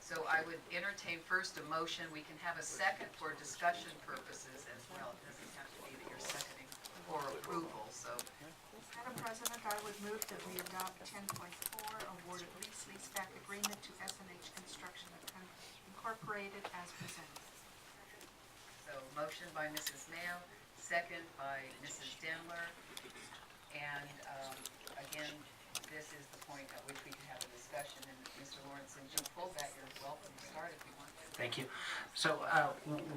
So I would entertain first a motion. We can have a second for discussion purposes as well. It doesn't have to be that you're seconding for approval, so. Madam President, I would move that we adopt 10.4, award of lease-leaseback agreement to SNH Construction Incorporated as presented. So motion by Mrs. Nail, second by Mrs. Dendler. And again, this is the point at which we can have a discussion. And Mr. Lawrence, since you pulled that, you're welcome to start if you want to. Thank you. So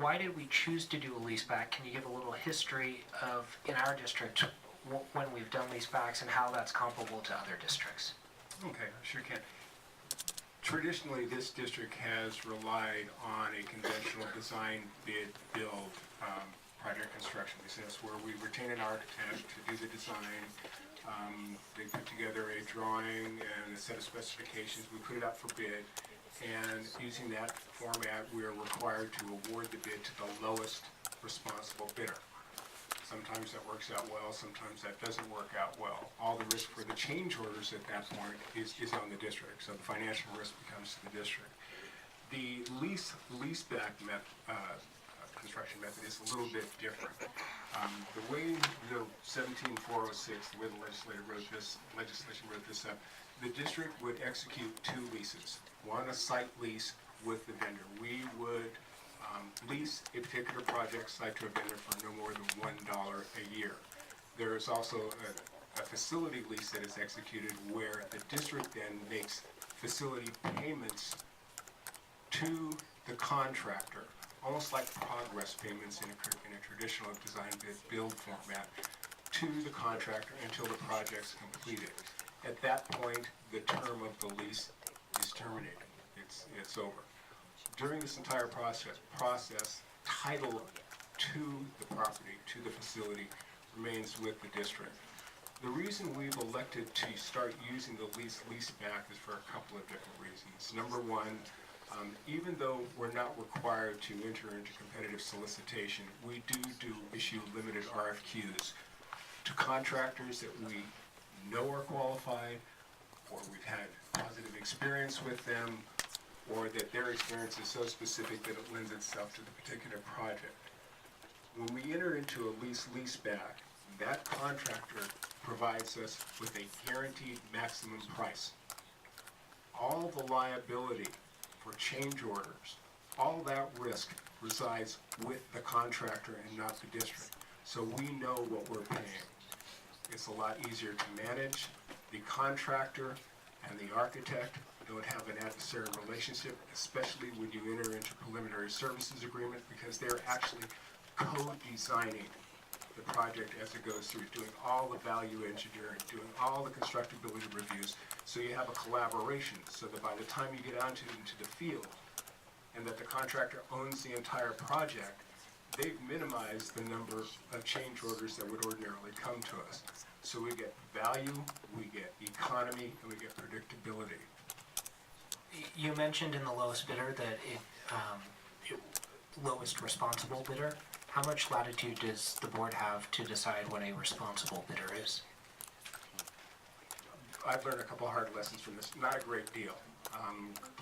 why did we choose to do a leaseback? Can you give a little history of, in our district, when we've done leasebacks and how that's comparable to other districts? Okay, I sure can. Traditionally, this district has relied on a conventional design, bid, build, project construction business where we retain an architect to do the design. They put together a drawing and a set of specifications. We put it up for bid, and using that format, we are required to award the bid to the lowest responsible bidder. Sometimes that works out well, sometimes that doesn't work out well. All the risk for the change orders at that point is on the district, so the financial risk becomes to the district. The lease-leaseback construction method is a little bit different. The way the 17406, the way the legislation wrote this up, the district would execute two leases. One, a site lease with the vendor. We would lease a particular project site to a vendor for no more than $1 a year. There is also a facility lease that is executed where the district then makes facility payments to the contractor, almost like progress payments in a traditional design bid build format, to the contractor until the project's completed. At that point, the term of the lease is terminated. It's over. During this entire process, title to the property, to the facility, remains with the district. The reason we've elected to start using the lease-leaseback is for a couple of different reasons. Number one, even though we're not required to enter into competitive solicitation, we do issue limited RFQs to contractors that we know are qualified, or we've had positive experience with them, or that their experience is so specific that it lends itself to the particular project. When we enter into a lease-leaseback, that contractor provides us with a guaranteed maximum price. All the liability for change orders, all that risk resides with the contractor and not the district. So we know what we're paying. It's a lot easier to manage. The contractor and the architect don't have an adversarial relationship, especially when you enter into preliminary services agreement, because they're actually co-designing the project as it goes through, doing all the value engineering, doing all the constructability reviews, so you have a collaboration, so that by the time you get into the field, and that the contractor owns the entire project, they've minimized the number of change orders that would ordinarily come to us. So we get value, we get economy, and we get predictability. You mentioned in the lowest bidder that lowest responsible bidder. How much latitude does the board have to decide what a responsible bidder is? I've learned a couple of hard lessons from this. Not a great deal.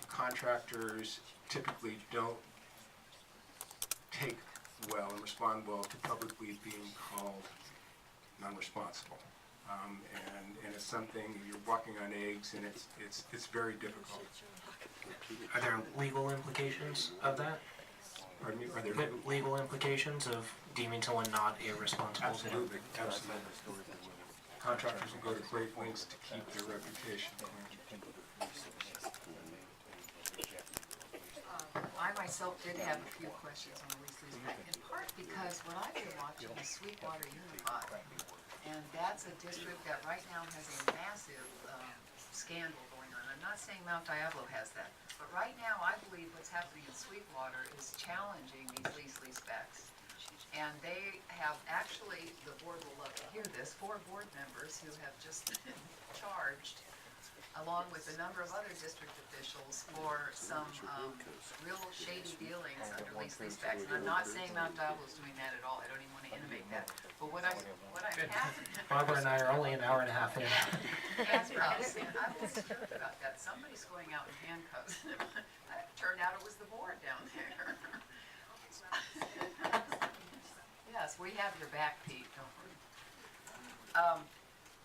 Contractors typically don't take well and respond well to publicly being called non-responsible. And it's something, you're walking on eggs, and it's very difficult. Are there legal implications of that? Pardon me? Are there legal implications of deeming someone not a responsible bidder? Absolutely, absolutely. Contractors will go to great lengths to keep their reputation. I myself did have a few questions on the lease-leaseback, in part because what I've been watching is Sweetwater Unified, and that's a district that right now has a massive scandal going on. I'm not saying Mount Diablo has that, but right now I believe what's happening in Sweetwater is challenging these lease-leasebacks. And they have actually, the board will love to hear this, 4 board members who have just been charged, along with a number of other district officials, for some real shady dealings under lease-leasebacks. And I'm not saying Mount Diablo is doing that at all. I don't even want to intimate that. But what I'm having... Barbara and I are only an hour and a half in. Handcuffs. I'm concerned about that. Somebody's going out in handcuffs. Turned out it was the board down there. Yes, we have your back, Pete, don't worry.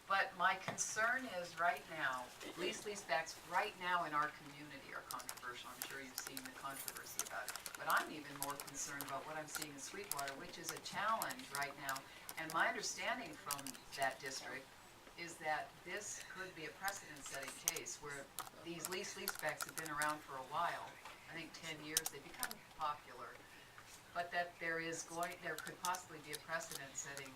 But my concern is right now, lease-leasebacks right now in our community are controversial. I'm sure you've seen the controversy about it. But I'm even more concerned about what I'm seeing in Sweetwater, which is a challenge right now. And my understanding from that district is that this could be a precedent-setting case where these lease-leasebacks have been around for a while. I think 10 years, they become popular. But that there could possibly be a precedent-setting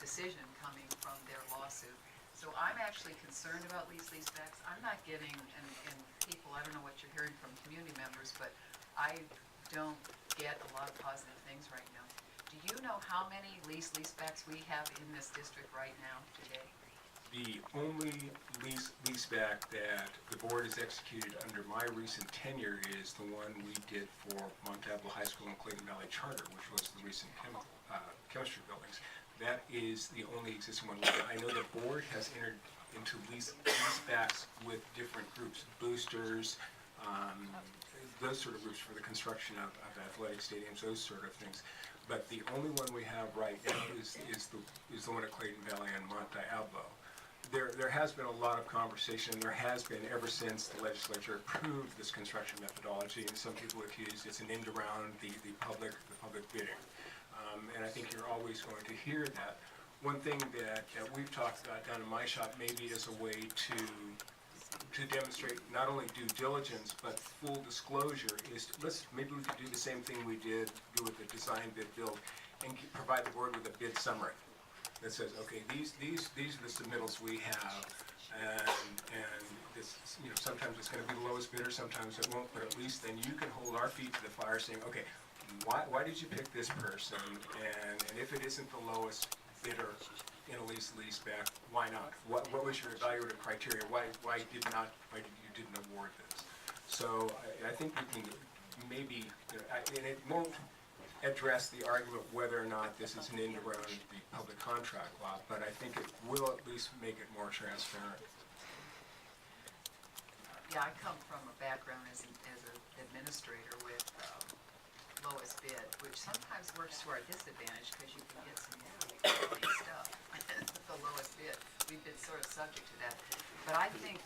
decision coming from their lawsuit. So I'm actually concerned about lease-leasebacks. I'm not getting, and people, I don't know what you're hearing from community members, but I don't get a lot of positive things right now. Do you know how many lease-leasebacks we have in this district right now today? The only leaseback that the board has executed under my recent tenure is the one we did for Mount Diablo High School and Clayton Valley Charter, which was the recent chemistry buildings. That is the only existing one. I know the board has entered into leasebacks with different groups, boosters, those sort of groups for the construction of athletic stadiums, those sort of things. But the only one we have right now is the one at Clayton Valley and Mount Diablo. There has been a lot of conversation. There has been ever since the legislature approved this construction methodology, and some people accuse it's an end around the public bidding. And I think you're always going to hear that. One thing that we've talked about down in my shop maybe as a way to demonstrate not only due diligence but full disclosure is maybe we could do the same thing we do with the design bid build and provide the board with a bid summary that says, okay, these are the submittals we have, and this, sometimes it's going to be the lowest bidder, sometimes it won't, but at least then you can hold our feet to the fire saying, okay, why did you pick this person, and if it isn't the lowest bidder in a lease-leaseback, why not? What was your evaluative criteria? Why did you didn't award this? So I think we can maybe, and it won't address the argument whether or not this is an end around the public contract law, but I think it will at least make it more transparent. Yeah, I come from a background as an administrator with lowest bid, which sometimes works to our disadvantage because you can get some really quality stuff at the lowest bid. We've been sort of subject to that. But I think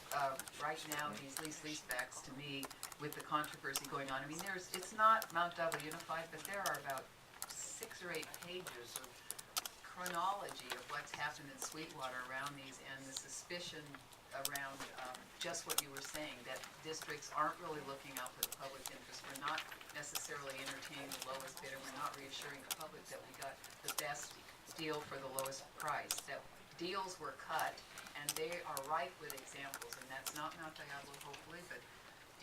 right now these lease-leasebacks, to me, with the controversy going on, I mean, it's not Mount Diablo Unified, but there are about 6 or 8 pages of chronology of what's happened in Sweetwater around these, and the suspicion around just what you were saying, that districts aren't really looking out for the public interest. We're not necessarily entertaining the lowest bidder. We're not reassuring the public that we got the best deal for the lowest price, that deals were cut, and they are rife with examples, and that's not Mount Diablo, hopefully, but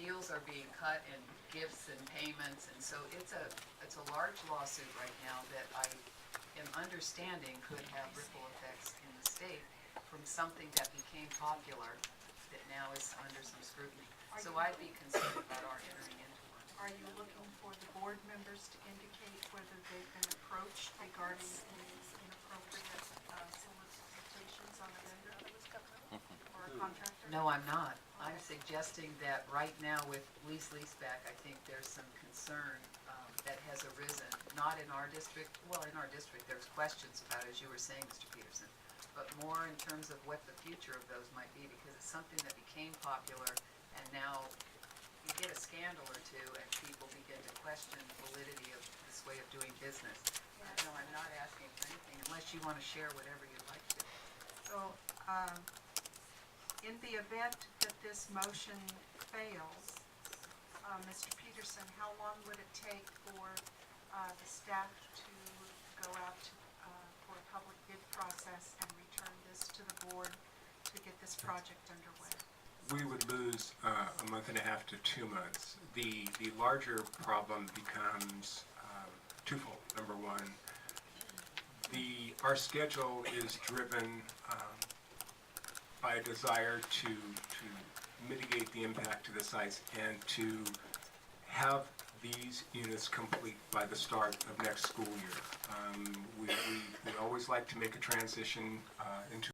deals are being cut and gifts and payments, and so it's a large lawsuit right now that I am understanding could have ripple effects in the state from something that became popular that now is under some scrutiny. So I'd be concerned about our entering into one. Are you looking for the board members to indicate whether they've been approached regarding any inappropriate solicitations on a vendor or a contractor? No, I'm not. I'm suggesting that right now with lease-leaseback, I think there's some concern that has arisen, not in our district. Well, in our district, there's questions about, as you were saying, Mr. Peterson, but more in terms of what the future of those might be, because it's something that became popular, and now you get a scandal or two, and people begin to question the validity of this way of doing business. No, I'm not asking for anything, unless you want to share whatever you'd like to. So, in the event that this motion fails, Mr. Peterson, how long would it take for the staff to go out for a public bid process and return this to the board to get this project underway? We would lose a month and a half to 2 months. The larger problem becomes twofold. Number one, our schedule is driven by a desire to mitigate the impact to the sites and to have these units complete by the start of next school year. We always like to make a transition into